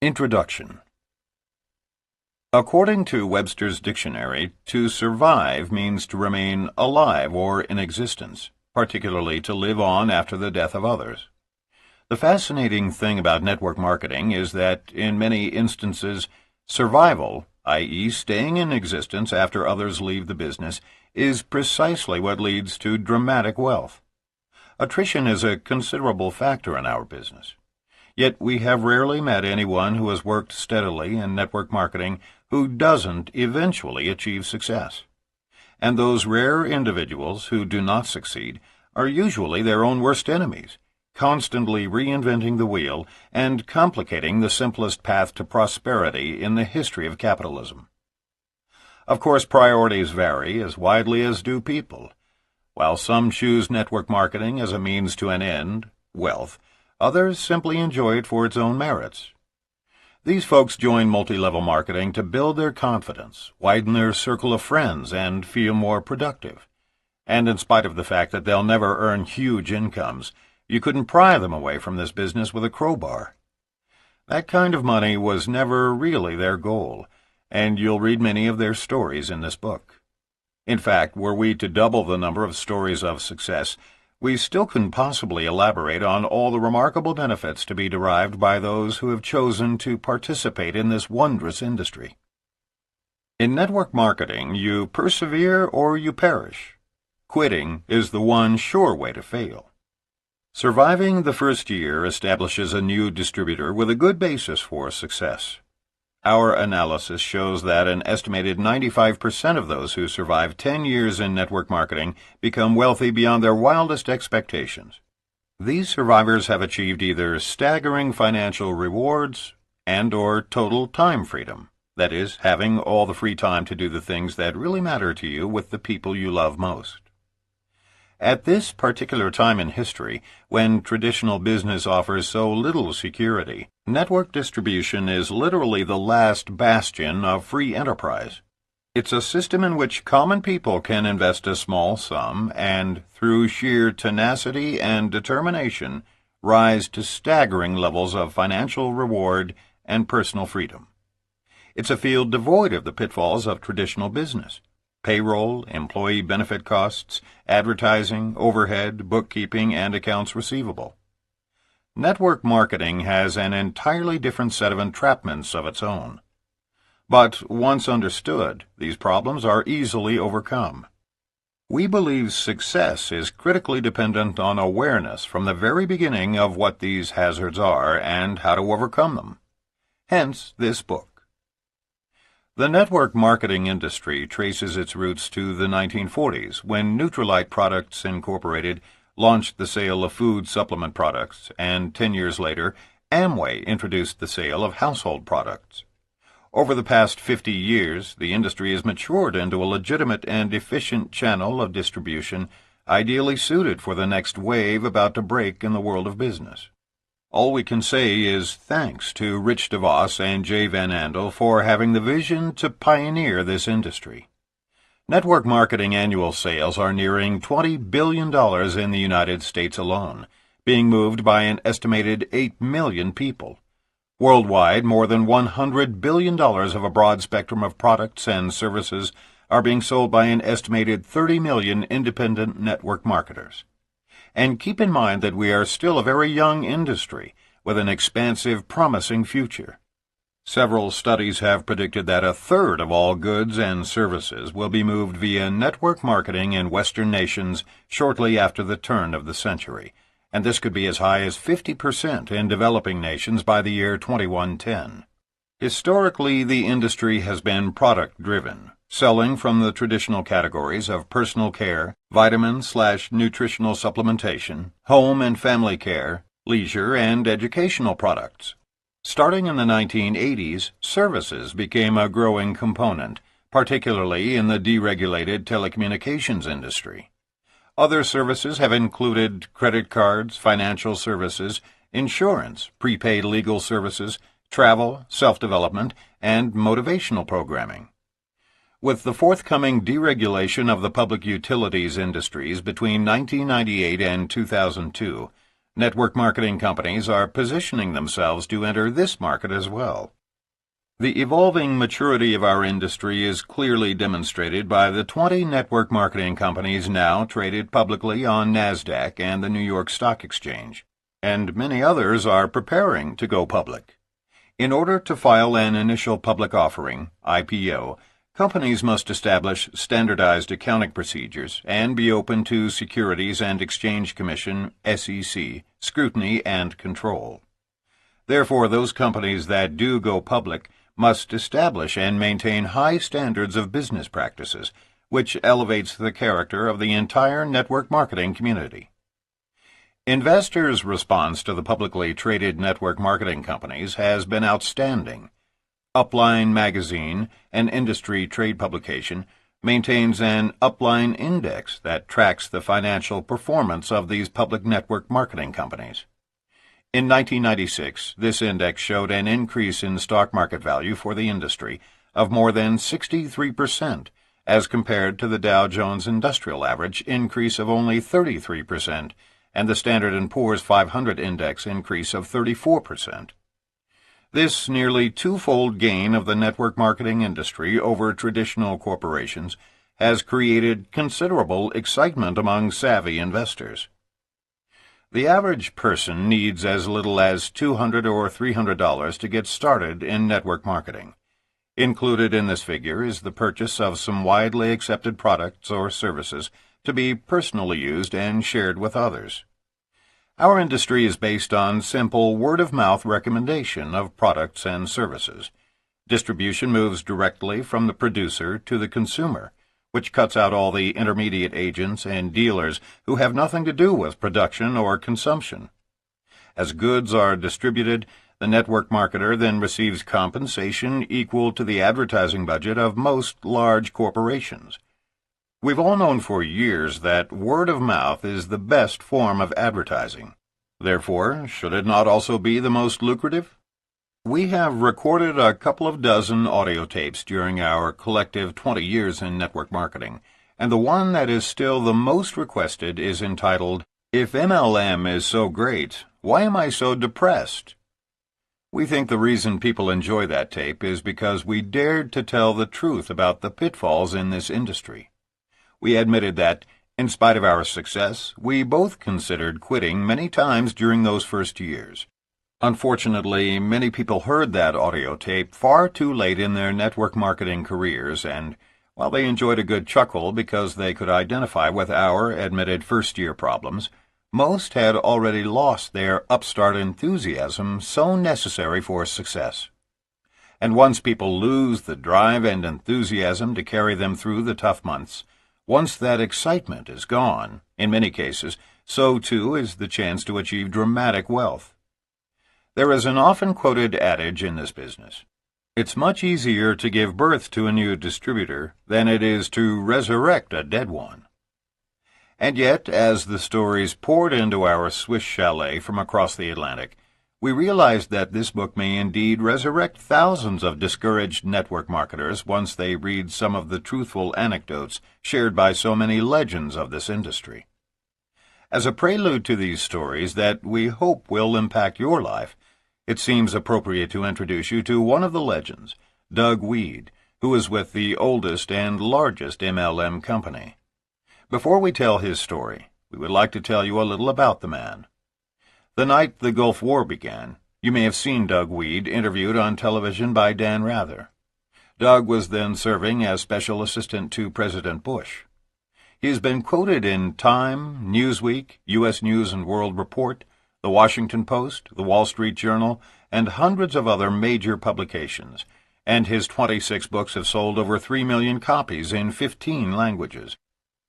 Introduction. According to Webster's dictionary, to survive means to remain alive or in existence, particularly to live on after the death of others. The fascinating thing about network marketing is that, in many instances, survival, i.e., staying in existence after others leave the business, is precisely what leads to dramatic wealth. Attrition is a considerable factor in our business. Yet we have rarely met anyone who has worked steadily in network marketing who doesn't eventually achieve success. And those rare individuals who do not succeed are usually their own worst enemies, constantly reinventing the wheel and complicating the simplest path to prosperity in the history of capitalism. Of course, priorities vary as widely as do people. While some choose network marketing as a means to an end, wealth, others simply enjoy it for its own merits. These folks join multi-level marketing to build their confidence, widen their circle of friends, and feel more productive. And in spite of the fact that they'll never earn huge incomes, you couldn't pry them away from this business with a crowbar. That kind of money was never really their goal, and you'll read many of their stories in this book. In fact, were we to double the number of stories of success, we still couldn't possibly elaborate on all the remarkable benefits to be derived by those who have chosen to participate in this wondrous industry. In network marketing, you persevere or you perish. Quitting is the one sure way to fail. Surviving the first year establishes a new distributor with a good basis for success. Our analysis shows that an estimated 95% of those who survive 10 years in network marketing become wealthy beyond their wildest expectations. These survivors have achieved either staggering financial rewards and/or total time freedom, that is, having all the free time to do the things that really matter to you with the people you love most. At this particular time in history, when traditional business offers so little security, network distribution is literally the last bastion of free enterprise. It's a system in which common people can invest a small sum and, through sheer tenacity and determination, rise to staggering levels of financial reward and personal freedom. It's a field devoid of the pitfalls of traditional business. Payroll, employee benefit costs, advertising, overhead, bookkeeping, and accounts receivable. Network marketing has an entirely different set of entrapments of its own. But once understood, these problems are easily overcome. We believe success is critically dependent on awareness from the very beginning of what these hazards are and how to overcome them. Hence this book. The network marketing industry traces its roots to the 1940s, when Nutrilite Products Incorporated launched the sale of food supplement products, and 10 years later, Amway introduced the sale of household products. Over the past 50 years, the industry has matured into a legitimate and efficient channel of distribution, ideally suited for the next wave about to break in the world of business. All we can say is thanks to Rich DeVos and Jay Van Andel for having the vision to pioneer this industry. Network marketing annual sales are nearing $20 billion in the United States alone, being moved by an estimated 8 million people. Worldwide, more than $100 billion of a broad spectrum of products and services are being sold by an estimated 30 million independent network marketers. And keep in mind that we are still a very young industry with an expansive, promising future. Several studies have predicted that a third of all goods and services will be moved via network marketing in Western nations shortly after the turn of the century, and this could be as high as 50% in developing nations by the year 2110. Historically, the industry has been product-driven, selling from the traditional categories of personal care, vitamin/nutritional supplementation, home and family care, leisure, and educational products. Starting in the 1980s, services became a growing component, particularly in the deregulated telecommunications industry. Other services have included credit cards, financial services, insurance, prepaid legal services, travel, self-development, and motivational programming. With the forthcoming deregulation of the public utilities industries between 1998 and 2002, Network marketing companies are positioning themselves to enter this market as well. The evolving maturity of our industry is clearly demonstrated by the 20 network marketing companies now traded publicly on NASDAQ and the New York Stock Exchange, and many others are preparing to go public. In order to file an initial public offering, IPO, companies must establish standardized accounting procedures and be open to Securities and Exchange Commission, SEC, scrutiny and control. Therefore, those companies that do go public must establish and maintain high standards of business practices, which elevates the character of the entire network marketing community. Investors' response to the publicly traded network marketing companies has been outstanding. Upline Magazine, an industry trade publication, maintains an Upline Index that tracks the financial performance of these public network marketing companies. In 1996, this index showed an increase in stock market value for the industry of more than 63%, as compared to the Dow Jones Industrial Average increase of only 33% and the Standard & Poor's 500 Index increase of 34%. This nearly twofold gain of the network marketing industry over traditional corporations has created considerable excitement among savvy investors. The average person needs as little as $200 or $300 to get started in network marketing. Included in this figure is the purchase of some widely accepted products or services to be personally used and shared with others. Our industry is based on simple word-of-mouth recommendation of products and services. Distribution moves directly from the producer to the consumer, which cuts out all the intermediate agents and dealers who have nothing to do with production or consumption. As goods are distributed, the network marketer then receives compensation equal to the advertising budget of most large corporations. We've all known for years that word of mouth is the best form of advertising. Therefore, should it not also be the most lucrative? We have recorded a couple of dozen audio tapes during our collective 20 years in network marketing, and the one that is still the most requested is entitled, "If MLM is so great, why am I so depressed?" We think the reason people enjoy that tape is because we dared to tell the truth about the pitfalls in this industry. We admitted that, in spite of our success, we both considered quitting many times during those first years. Unfortunately, many people heard that audio tape far too late in their network marketing careers, and while they enjoyed a good chuckle because they could identify with our admitted first-year problems, most had already lost their upstart enthusiasm so necessary for success. And once people lose the drive and enthusiasm to carry them through the tough months, once that excitement is gone, in many cases, so too is the chance to achieve dramatic wealth. There is an often quoted adage in this business. It's much easier to give birth to a new distributor than it is to resurrect a dead one. And yet, as the stories poured into our Swiss chalet from across the Atlantic, we realized that this book may indeed resurrect thousands of discouraged network marketers once they read some of the truthful anecdotes shared by so many legends of this industry. As a prelude to these stories that we hope will impact your life, it seems appropriate to introduce you to one of the legends, Doug Weed, who is with the oldest and largest MLM company. Before we tell his story, we would like to tell you a little about the man. The night the Gulf War began, you may have seen Doug Weed interviewed on television by Dan Rather. Doug was then serving as special assistant to President Bush. He has been quoted in Time, Newsweek, U.S. News and World Report, The Washington Post, The Wall Street Journal, and hundreds of other major publications, and his 26 books have sold over 3 million copies in 15 languages.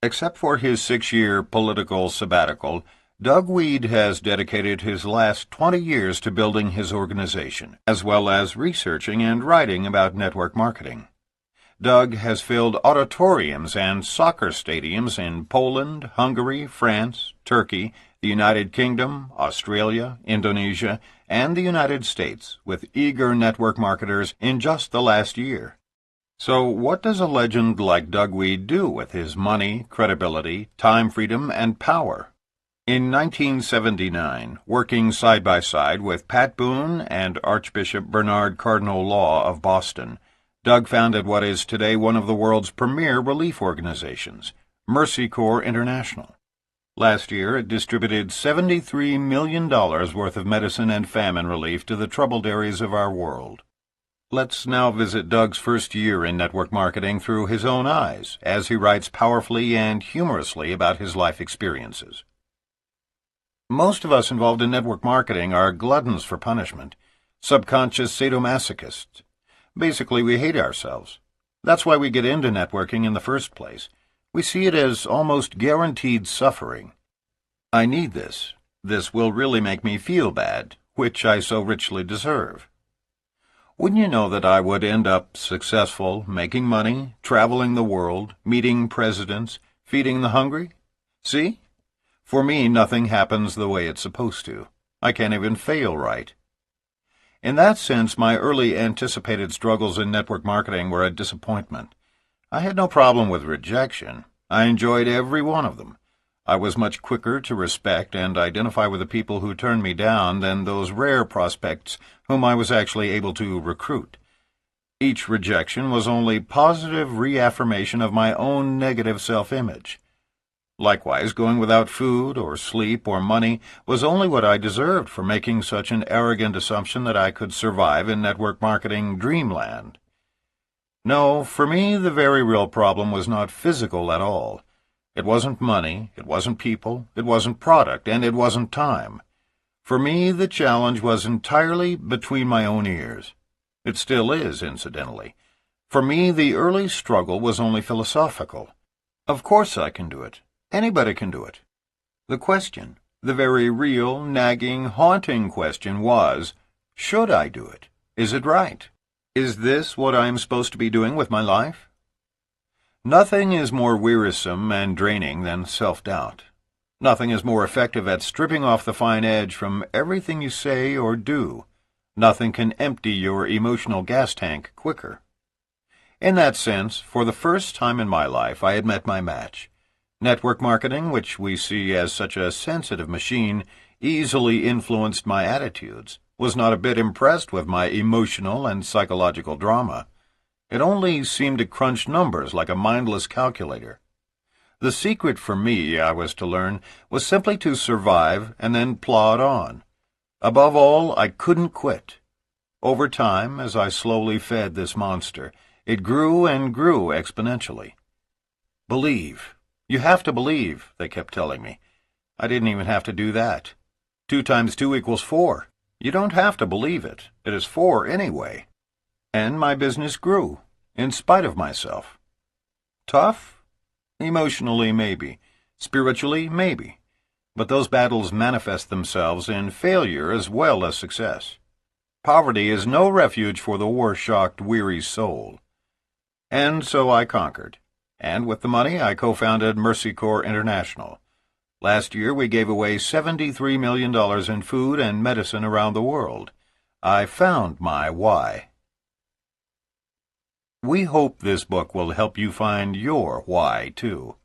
Except for his 6-year political sabbatical, Doug Weed has dedicated his last 20 years to building his organization, as well as researching and writing about network marketing. Doug has filled auditoriums and soccer stadiums in Poland, Hungary, France, Turkey, the United Kingdom, Australia, Indonesia, and the United States with eager network marketers in just the last year. So what does a legend like Doug Weed do with his money, credibility, time freedom, and power? In 1979, working side by side with Pat Boone and Archbishop Bernard Cardinal Law of Boston, Doug founded what is today one of the world's premier relief organizations, Mercy Corps International. Last year, it distributed $73 million worth of medicine and famine relief to the troubled areas of our world. Let's now visit Doug's first year in network marketing through his own eyes, as he writes powerfully and humorously about his life experiences. Most of us involved in network marketing are gluttons for punishment, subconscious sadomasochists. Basically, we hate ourselves. That's why we get into networking in the first place. We see it as almost guaranteed suffering. I need this. This will really make me feel bad, which I so richly deserve. Wouldn't you know that I would end up successful, making money, traveling the world, meeting presidents, feeding the hungry? See? For me, nothing happens the way it's supposed to. I can't even fail right. In that sense, my early anticipated struggles in network marketing were a disappointment. I had no problem with rejection. I enjoyed every one of them. I was much quicker to respect and identify with the people who turned me down than those rare prospects whom I was actually able to recruit. Each rejection was only positive reaffirmation of my own negative self-image. Likewise, going without food or sleep or money was only what I deserved for making such an arrogant assumption that I could survive in network marketing dreamland. No, for me, the very real problem was not physical at all. It wasn't money, it wasn't people, it wasn't product, and it wasn't time. For me, the challenge was entirely between my own ears. It still is, incidentally. For me, the early struggle was only philosophical. Of course I can do it. Anybody can do it. The question, the very real, nagging, haunting question was, should I do it? Is it right? Is this what I am supposed to be doing with my life? Nothing is more wearisome and draining than self-doubt. Nothing is more effective at stripping off the fine edge from everything you say or do. Nothing can empty your emotional gas tank quicker. In that sense, for the first time in my life, I had met my match. Network marketing, which we see as such a sensitive machine, easily influenced my attitudes, was not a bit impressed with my emotional and psychological drama. It only seemed to crunch numbers like a mindless calculator. The secret for me, I was to learn, was simply to survive and then plod on. Above all, I couldn't quit. Over time, as I slowly fed this monster, it grew and grew exponentially. Believe. You have to believe, they kept telling me. I didn't even have to do that. 2 times 2 equals 4. You don't have to believe it. It is 4 anyway. And my business grew, in spite of myself. Tough? Emotionally, maybe. Spiritually, maybe. But those battles manifest themselves in failure as well as success. Poverty is no refuge for the war-shocked, weary soul. And so I conquered. And with the money, I co-founded Mercy Corps International. Last year, we gave away $73 million in food and medicine around the world. I found my why. We hope this book will help you find your why, too.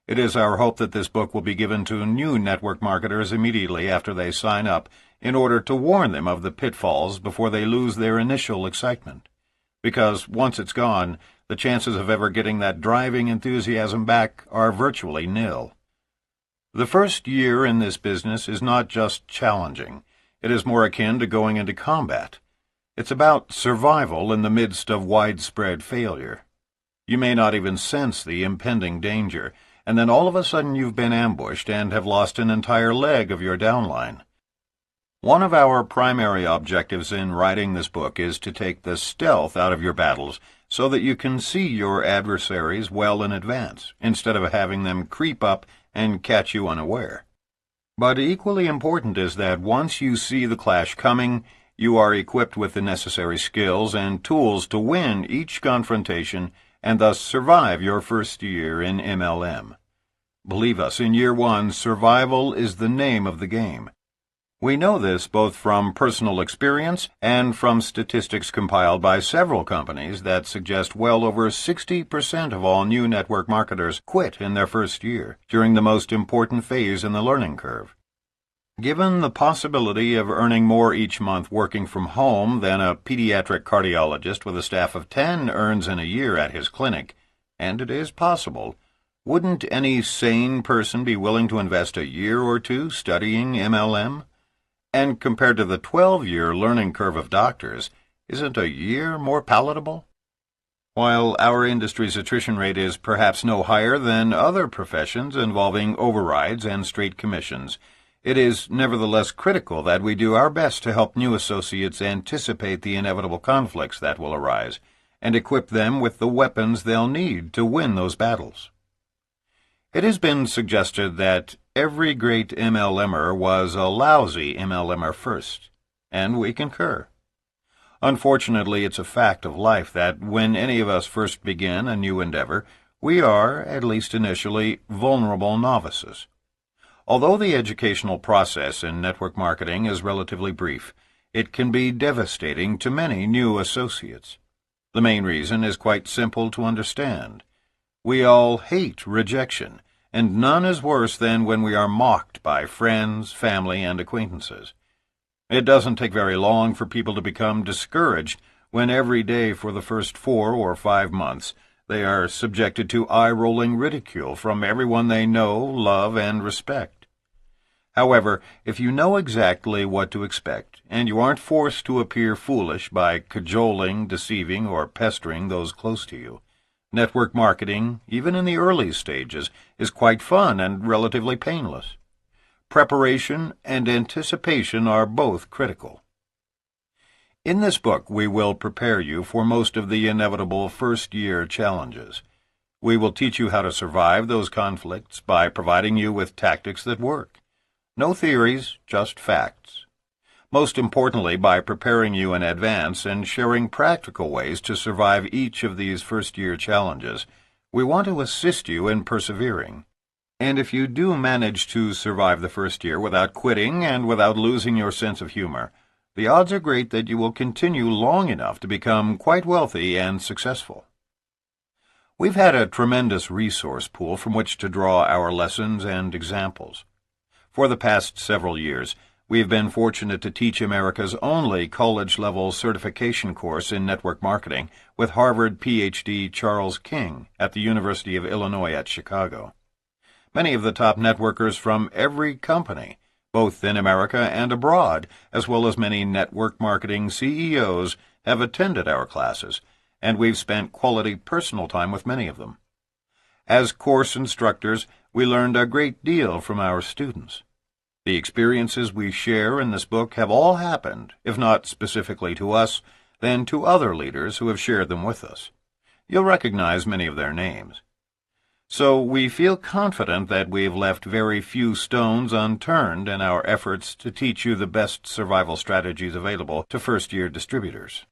It is our hope that this book will be given to new network marketers immediately after they sign up in order to warn them of the pitfalls before they lose their initial excitement. Because once it's gone, the chances of ever getting that driving enthusiasm back are virtually nil. The first year in this business is not just challenging. It is more akin to going into combat. It's about survival in the midst of widespread failure. You may not even sense the impending danger, and then all of a sudden you've been ambushed and have lost an entire leg of your downline. One of our primary objectives in writing this book is to take the stealth out of your battles so that you can see your adversaries well in advance, instead of having them creep up and catch you unaware. But equally important is that once you see the clash coming, you are equipped with the necessary skills and tools to win each confrontation and thus survive your first year in MLM. Believe us, in year 1, survival is the name of the game. We know this both from personal experience and from statistics compiled by several companies that suggest well over 60% of all new network marketers quit in their first year, during the most important phase in the learning curve. Given the possibility of earning more each month working from home than a pediatric cardiologist with a staff of 10 earns in a year at his clinic, and it is possible, wouldn't any sane person be willing to invest a year or two studying MLM? And compared to the 12-year learning curve of doctors, isn't a year more palatable? While our industry's attrition rate is perhaps no higher than other professions involving overrides and straight commissions, it is nevertheless critical that we do our best to help new associates anticipate the inevitable conflicts that will arise, and equip them with the weapons they'll need to win those battles. It has been suggested that every great MLMer was a lousy MLMer first, and we concur. Unfortunately, it's a fact of life that when any of us first begin a new endeavor, we are, at least initially, vulnerable novices. Although the educational process in network marketing is relatively brief, it can be devastating to many new associates. The main reason is quite simple to understand. We all hate rejection, and none is worse than when we are mocked by friends, family, and acquaintances. It doesn't take very long for people to become discouraged when every day for the first 4 or 5 months they are subjected to eye-rolling ridicule from everyone they know, love, and respect. However, if you know exactly what to expect, and you aren't forced to appear foolish by cajoling, deceiving, or pestering those close to you, network marketing, even in the early stages, is quite fun and relatively painless. Preparation and anticipation are both critical. In this book, we will prepare you for most of the inevitable first-year challenges. We will teach you how to survive those conflicts by providing you with tactics that work. No theories, just facts. Most importantly, by preparing you in advance and sharing practical ways to survive each of these first-year challenges, we want to assist you in persevering. And if you do manage to survive the first year without quitting and without losing your sense of humor, the odds are great that you will continue long enough to become quite wealthy and successful. We've had a tremendous resource pool from which to draw our lessons and examples. For the past several years, we've been fortunate to teach America's only college-level certification course in network marketing with Harvard Ph.D. Charles King at the University of Illinois at Chicago. Many of the top networkers from every company, both in America and abroad, as well as many network marketing CEOs, have attended our classes, and we've spent quality personal time with many of them. As course instructors, we learned a great deal from our students. The experiences we share in this book have all happened, if not specifically to us, then to other leaders who have shared them with us. You'll recognize many of their names. So we feel confident that we've left very few stones unturned in our efforts to teach you the best survival strategies available to first-year distributors.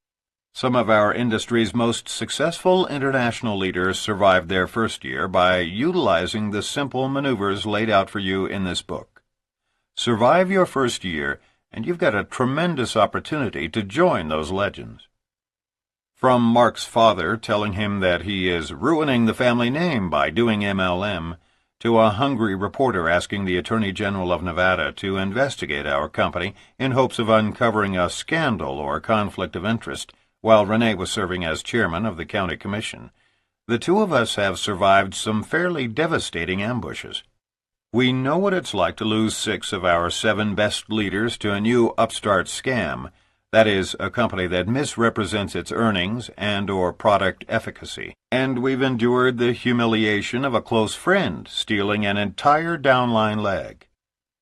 Some of our industry's most successful international leaders survived their first year by utilizing the simple maneuvers laid out for you in this book. Survive your first year, and you've got a tremendous opportunity to join those legends. From Mark's father telling him that he is ruining the family name by doing MLM, to a hungry reporter asking the Attorney General of Nevada to investigate our company in hopes of uncovering a scandal or conflict of interest, while Renee was serving as chairman of the county commission, the two of us have survived some fairly devastating ambushes. We know what it's like to lose 6 of our 7 best leaders to a new upstart scam, that is, a company that misrepresents its earnings and or product efficacy. And we've endured the humiliation of a close friend stealing an entire downline leg.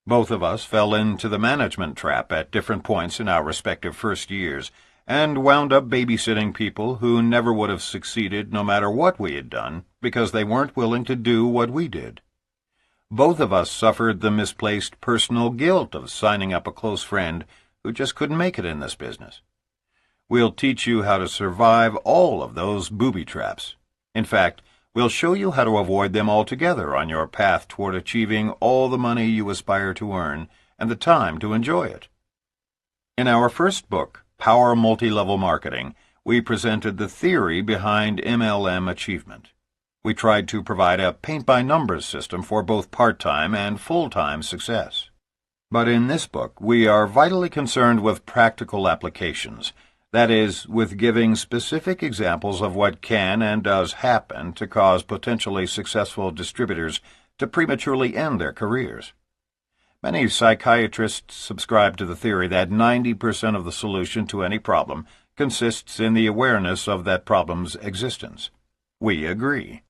Both of us fell into the management trap at different points in our respective first years, and wound up babysitting people who never would have succeeded no matter what we had done, because they weren't willing to do what we did. Both of us suffered the misplaced personal guilt of signing up a close friend who just couldn't make it in this business. We'll teach you how to survive all of those booby traps. In fact, we'll show you how to avoid them altogether on your path toward achieving all the money you aspire to earn and the time to enjoy it. In our first book, Power Multi-Level Marketing, we presented the theory behind MLM achievement. We tried to provide a paint-by-numbers system for both part-time and full-time success. But in this book, we are vitally concerned with practical applications, that is, with giving specific examples of what can and does happen to cause potentially successful distributors to prematurely end their careers. Many psychiatrists subscribe to the theory that 90% of the solution to any problem consists in the awareness of that problem's existence. We agree.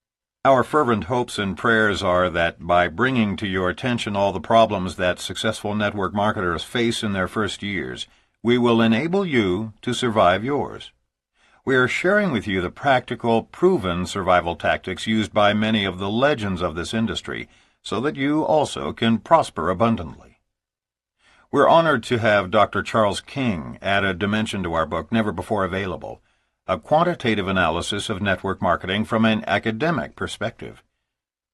Our fervent hopes and prayers are that by bringing to your attention all the problems that successful network marketers face in their first years, we will enable you to survive yours. We are sharing with you the practical, proven survival tactics used by many of the legends of this industry so that you also can prosper abundantly. We're honored to have Dr. Charles King add a dimension to our book never before available, a quantitative analysis of network marketing from an academic perspective.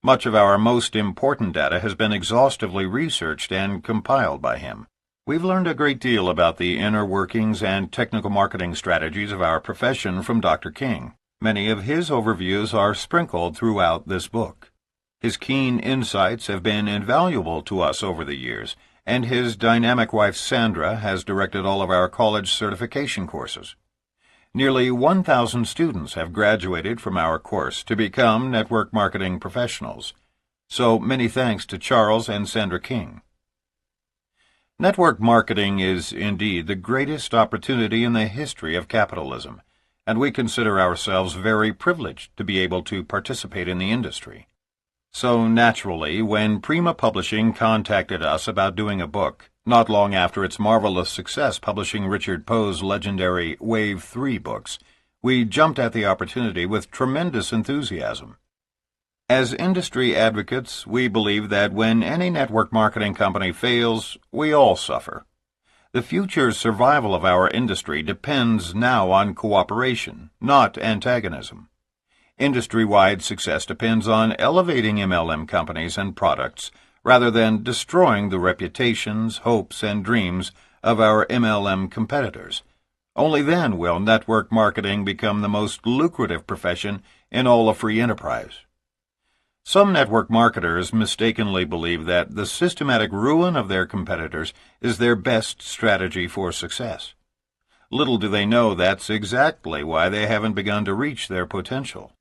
Much of our most important data has been exhaustively researched and compiled by him. We've learned a great deal about the inner workings and technical marketing strategies of our profession from Dr. King. Many of his overviews are sprinkled throughout this book. His keen insights have been invaluable to us over the years, and his dynamic wife Sandra has directed all of our college certification courses. Nearly 1,000 students have graduated from our course to become network marketing professionals. So many thanks to Charles and Sandra King. Network marketing is indeed the greatest opportunity in the history of capitalism, and we consider ourselves very privileged to be able to participate in the industry. So naturally, when Prima Publishing contacted us about doing a book, not long after its marvelous success publishing Richard Poe's legendary Wave 3 books, we jumped at the opportunity with tremendous enthusiasm. As industry advocates, we believe that when any network marketing company fails, we all suffer. The future survival of our industry depends now on cooperation, not antagonism. Industry-wide success depends on elevating MLM companies and products rather than destroying the reputations, hopes, and dreams of our MLM competitors. Only then will network marketing become the most lucrative profession in all of free enterprise. Some network marketers mistakenly believe that the systematic ruin of their competitors is their best strategy for success. Little do they know that's exactly why they haven't begun to reach their potential.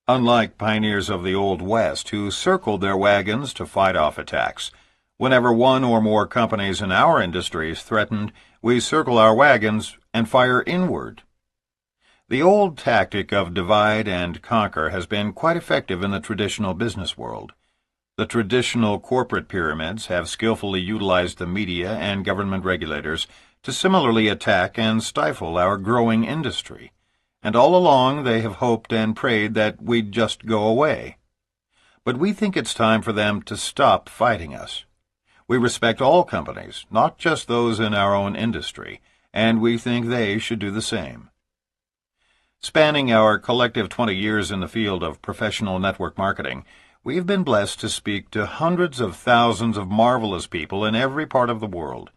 Unlike pioneers of the Old West who circled their wagons to fight off attacks, whenever one or more companies in our industry is threatened, we circle our wagons and fire inward. The old tactic of divide and conquer has been quite effective in the traditional business world. The traditional corporate pyramids have skillfully utilized the media and government regulators to similarly attack and stifle our growing industry, and all along they have hoped and prayed that we'd just go away. But we think it's time for them to stop fighting us. We respect all companies, not just those in our own industry, and we think they should do the same. Spanning our collective 20 years in the field of professional network marketing, we have been blessed to speak to hundreds of thousands of marvelous people in every part of the world.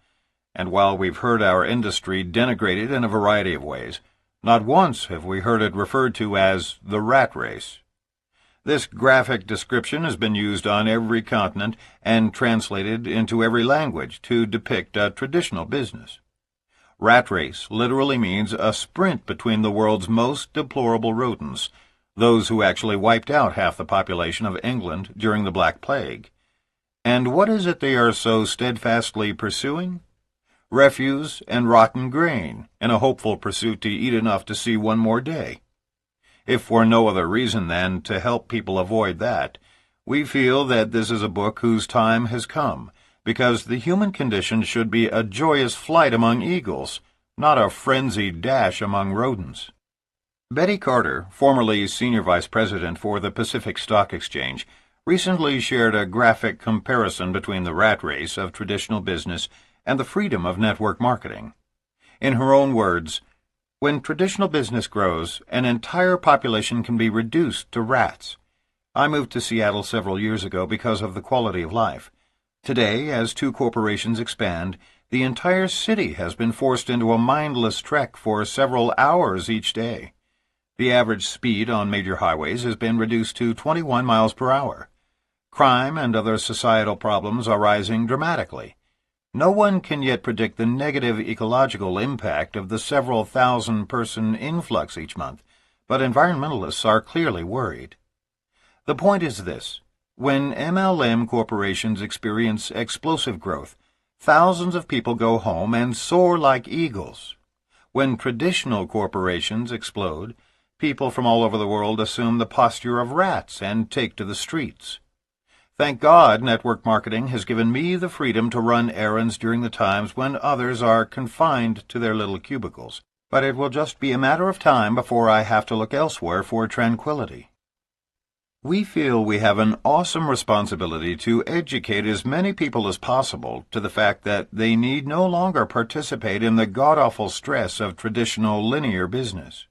And while we've heard our industry denigrated in a variety of ways, not once have we heard it referred to as the rat race. This graphic description has been used on every continent and translated into every language to depict a traditional business. Rat race literally means a sprint between the world's most deplorable rodents, those who actually wiped out half the population of England during the Black Plague. And what is it they are so steadfastly pursuing? Refuse and rotten grain, in a hopeful pursuit to eat enough to see one more day. If for no other reason than to help people avoid that, we feel that this is a book whose time has come, because the human condition should be a joyous flight among eagles, not a frenzied dash among rodents. Betty Carter, formerly Senior Vice President for the Pacific Stock Exchange, recently shared a graphic comparison between the rat race of traditional business and the freedom of network marketing. In her own words, "When traditional business grows, an entire population can be reduced to rats. I moved to Seattle several years ago because of the quality of life. Today, as two corporations expand, the entire city has been forced into a mindless trek for several hours each day. The average speed on major highways has been reduced to 21 miles per hour. Crime and other societal problems are rising dramatically. No one can yet predict the negative ecological impact of the several thousand-person influx each month, but environmentalists are clearly worried. The point is this: when MLM corporations experience explosive growth, thousands of people go home and soar like eagles. When traditional corporations explode, people from all over the world assume the posture of rats and take to the streets. Thank God network marketing has given me the freedom to run errands during the times when others are confined to their little cubicles, but it will just be a matter of time before I have to look elsewhere for tranquility. We feel we have an awesome responsibility to educate as many people as possible to the fact that they need no longer participate in the god-awful stress of traditional linear business.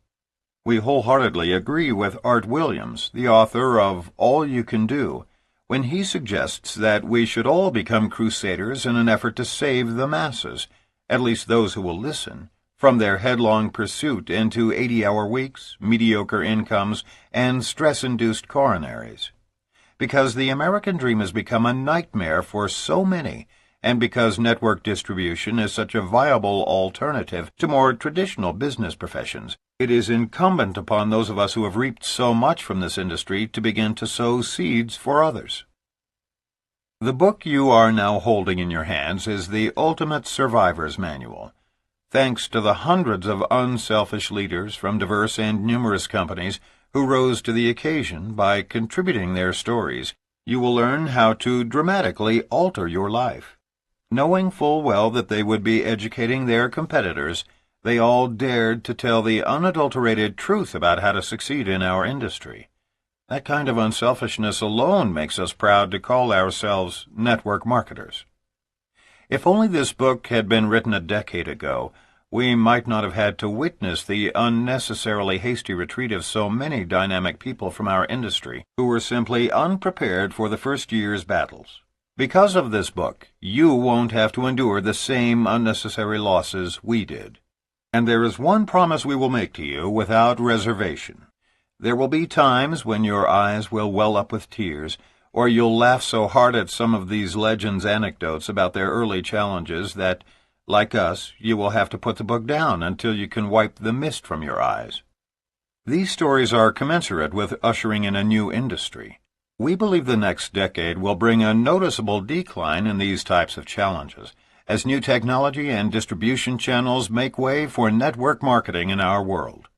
We wholeheartedly agree with Art Williams, the author of All You Can Do, when he suggests that we should all become crusaders in an effort to save the masses, at least those who will listen, from their headlong pursuit into 80-hour weeks, mediocre incomes, and stress-induced coronaries. Because the American dream has become a nightmare for so many, and because network distribution is such a viable alternative to more traditional business professions, it is incumbent upon those of us who have reaped so much from this industry to begin to sow seeds for others. The book you are now holding in your hands is the Ultimate Survivor's Manual. Thanks to the hundreds of unselfish leaders from diverse and numerous companies who rose to the occasion by contributing their stories, you will learn how to dramatically alter your life. Knowing full well that they would be educating their competitors, they all dared to tell the unadulterated truth about how to succeed in our industry. That kind of unselfishness alone makes us proud to call ourselves network marketers. If only this book had been written a decade ago, we might not have had to witness the unnecessarily hasty retreat of so many dynamic people from our industry who were simply unprepared for the first year's battles. Because of this book, you won't have to endure the same unnecessary losses we did. And there is one promise we will make to you without reservation. There will be times when your eyes will well up with tears, or you'll laugh so hard at some of these legends' anecdotes about their early challenges that, like us, you will have to put the book down until you can wipe the mist from your eyes. These stories are commensurate with ushering in a new industry. We believe the next decade will bring a noticeable decline in these types of challenges, as new technology and distribution channels make way for network marketing in our world.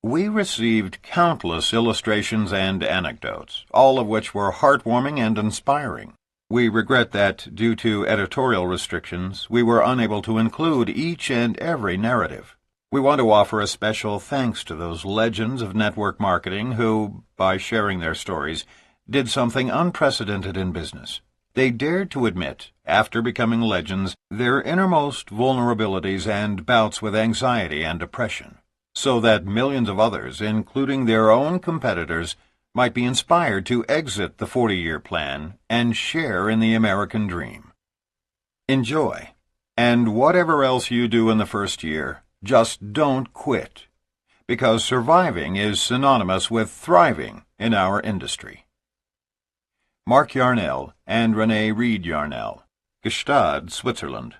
We received countless illustrations and anecdotes, all of which were heartwarming and inspiring. We regret that, due to editorial restrictions, we were unable to include each and every narrative. We want to offer a special thanks to those legends of network marketing who, by sharing their stories, did something unprecedented in business. They dared to admit, after becoming legends, their innermost vulnerabilities and bouts with anxiety and depression, so that millions of others, including their own competitors, might be inspired to exit the 40-year plan and share in the American dream. Enjoy, and whatever else you do in the first year, just don't quit, because surviving is synonymous with thriving in our industry. Mark Yarnell and Renee Reed Yarnell, Gstaad, Switzerland.